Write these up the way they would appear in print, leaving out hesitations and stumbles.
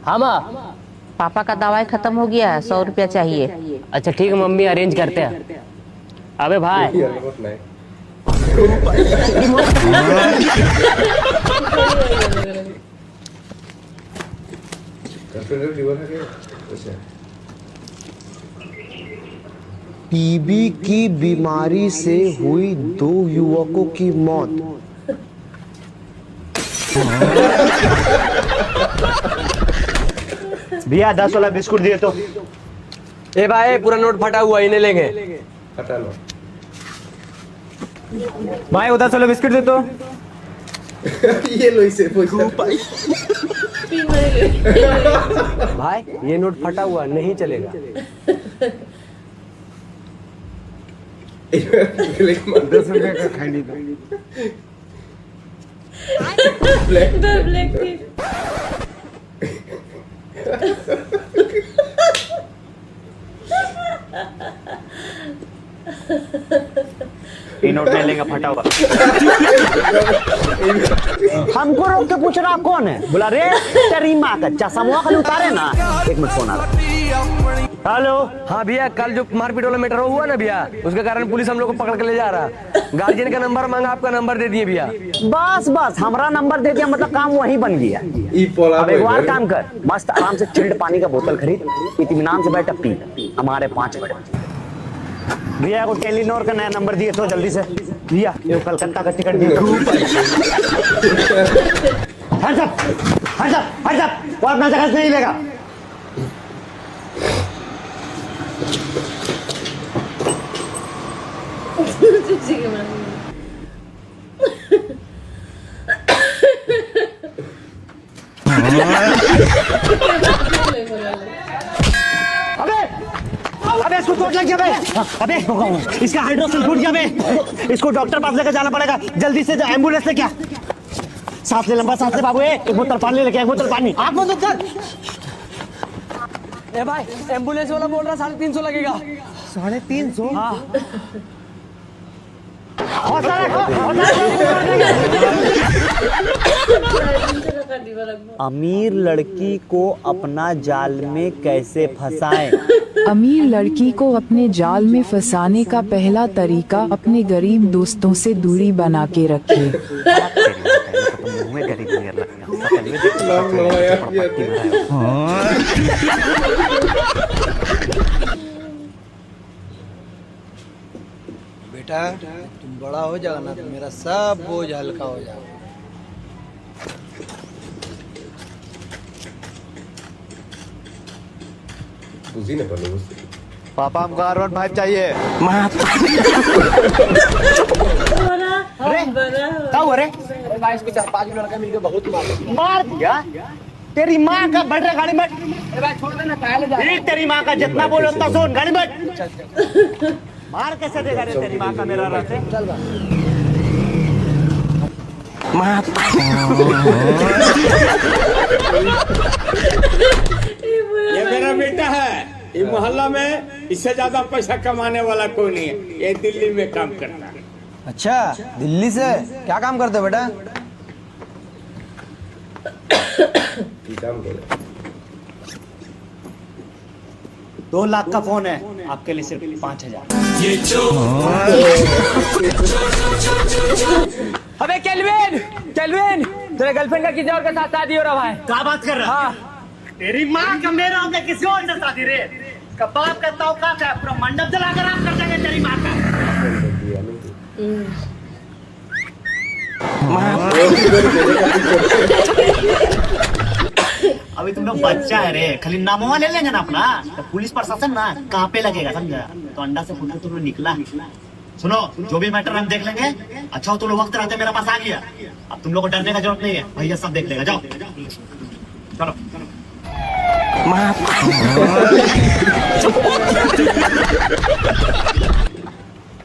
हाँ माँ। पापा का दवाई खत्म हो गया है, 100 रुपया चाहिए। अच्छा ठीक है मम्मी, अरेंज करते हैं। अबे भाई टीबी की बीमारी से हुई 2 युवकों की मौत। भैया 10 वाला बिस्कुट दिए तो। ए भाई पूरा नोट फटा हुआ, इन्हें लेंगे। हटा लो भाई, वो 10 वाला बिस्कुट दे तो। ये लो इसे भाई ये नोट फटा हुआ नहीं चलेगा। 10 रुपए का खाने दो। ब्लैक ये नोट नहीं लेंगे, फटा हुआ। हमको रोक के पूछ रहा कौन है? बोला रे तेरी माँ का चश्मा खाली उतारे ना। 1 मिनट फोन आ रहा। हेलो। हाँ भैया, कल जो मारपीट वाला मैटर हुआ ना भैया, उसके कारण पुलिस हम लोग को पकड़ के ले जा रहा। गार्जियन का नंबर मांगा, आपका नंबर दे दिए भैया। बस बस हमारा नंबर दे दिया, मतलब काम वहीं बन गया। अब एक बार काम कर, मस्त आराम से चिल्ड पानी का बोतल खरीद, इत्मीनान से बैठ पी, हमारे 5 मिनट। भैया को टेलीनॉर का नया नंबर दिए तो जल्दी से। भैया ये कलकत्ता का टिकट दिए। वो अपना जगह से नहीं लेगा। अबे इसको चोट लग गया बे। अबे इसका हाइड्रोसिल फूट गया बे। इसको डॉक्टर पास लेकर जाना पड़ेगा, जल्दी से एम्बुलेंस लेके आ। सांस ले, लंबा सांस ले बाबू। एक बोतल पानी लेके, 1 बोतल पानी। आप मत कर। ए भाई एम्बुलेंस वाला बोल रहा 350 लगेगा। 350? हाँ। अमीर लड़की को अपना जाल में कैसे फंसाएं? अमीर लड़की को अपने जाल में फंसाने का पहला तरीका अपने गरीब दोस्तों से दूरी बना के रखें। बेटा तुम बड़ा हो जाओ ना तो मेरा सब बोझ हल्का हो जाएगा। पापा हमको R15 चाहिए। क्या हुआ रे? भाई इसको 4-5 लड़का मिलकर बहुत मार दिया। तेरी माँ का बढ़ रहा, गाड़ी बैठ। भाई छोड़ देना, पहले जा। तेरी माँ का जितना बोलो उतना सुन, गाड़ी बैठ। मार कैसे देगा रे तेरी माँ का मेरा रहते? चल बा। ये मेरा बेटा है, ये मोहल्ला में इससे ज्यादा पैसा कमाने वाला कोई नहीं है। ये दिल्ली में काम करता है। अच्छा दिल्ली से क्या काम करते हो बेटा? 2 लाख का फोन है, आपके लिए सिर्फ 5000। अबे केल्विन, केल्विन तेरे गर्लफ्रेंड का किसी और के साथ शादी हो रहा भाई। क्या बात कर रहा? हाँ। तेरी माँ का मेरा होगा किसी और से शादी रे? इसका बाप कहता हूँ क्या है, पूरा मंडप जलाकर आप कर देंगे तेरी माँ का। अभी तुम लोग बच्चा है रे, खाली नामवा ले लेंगे ना अपना, तो पुलिस प्रशासन ना कहाँ पे लगेगा समझा? तो अंडा से फुटकर तुम लोग निकला। सुनो, जो भी मैटर हम देख लेंगे। अच्छा हो तुम लोग वक्त रहते मेरे पास आ गया, अब तुम लोग को डरने का जरूरत नहीं है, भैया सब देख लेगा। जाओ चलो।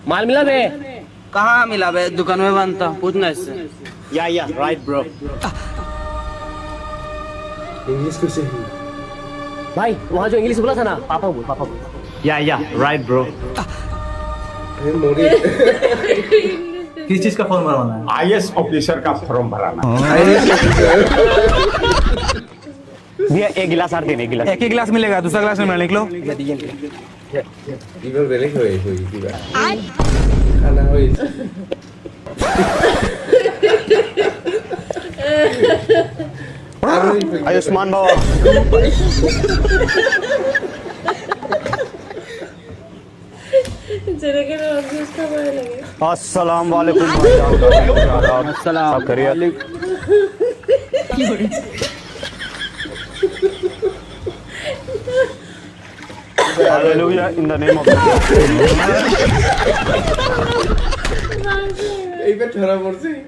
माल मिला बे? कहाँ मिला बे? दुकान में बंद था, पूछना इससे। या राइट ब्रो। इंग्लिश कैसे है? भाई वहाँ जो इंग्लिश बोला था ना, पापा बोल, पापा बोल। या राइट ब्रो। किस चीज का फॉर्म भरवाना है? IAS ऑफिसर का फॉर्म भराना। भैया एक गिलास और देने, एक गिलास। एक ही गिलास मिलेगा, दूसरा गिलास में निकलो। आयुष्मान बाबा। चले के ना अभी उसका बड़ा लगे। अस्सलाम वालेकुम भाईजान। अस्सलाम खैरियत। Hallelujah in the name of मार दिया।